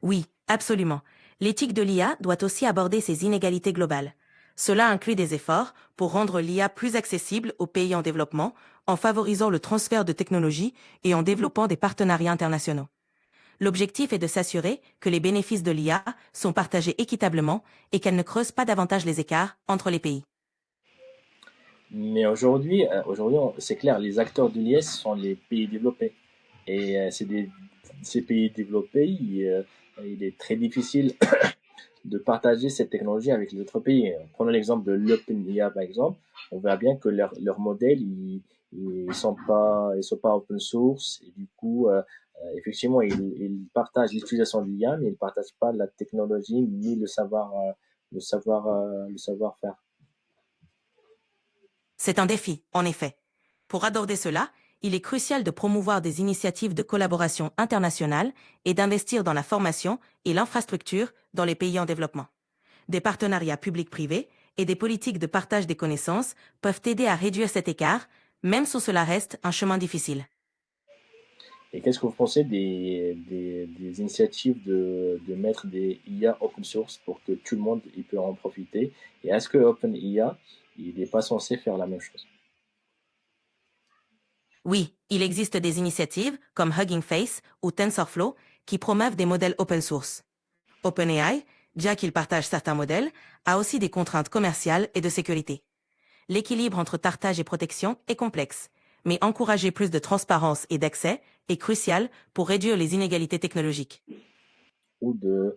Oui, absolument. L'éthique de l'IA doit aussi aborder ces inégalités globales. Cela inclut des efforts pour rendre l'IA plus accessible aux pays en développement, en favorisant le transfert de technologies et en développant des partenariats internationaux. L'objectif est de s'assurer que les bénéfices de l'IA sont partagés équitablement et qu'elle ne creuse pas davantage les écarts entre les pays. Mais aujourd'hui, c'est clair, les acteurs de l'IS sont les pays développés. Et ces pays développés, il est très difficile de partager cette technologie avec les autres pays. Prenons l'exemple de l'OpenIA, par exemple. On voit bien que leur modèle, ils sont pas open source. Et du coup, effectivement, ils partagent l'utilisation de l'IA, mais ils ne partagent pas la technologie ni le savoir-faire. C'est un défi, en effet. Pour aborder cela, il est crucial de promouvoir des initiatives de collaboration internationale et d'investir dans la formation et l'infrastructure dans les pays en développement. Des partenariats publics-privés et des politiques de partage des connaissances peuvent aider à réduire cet écart, même si cela reste un chemin difficile. Et qu'est-ce que vous pensez des initiatives de mettre des IA open source pour que tout le monde il peut en profiter? Et est-ce que OpenIA, il n'est pas censé faire la même chose? Oui, il existe des initiatives comme Hugging Face ou TensorFlow qui promeuvent des modèles open source. OpenAI, bien qu'il partage certains modèles, a aussi des contraintes commerciales et de sécurité. L'équilibre entre partage et protection est complexe, mais encourager plus de transparence et d'accès est crucial pour réduire les inégalités technologiques. Ou de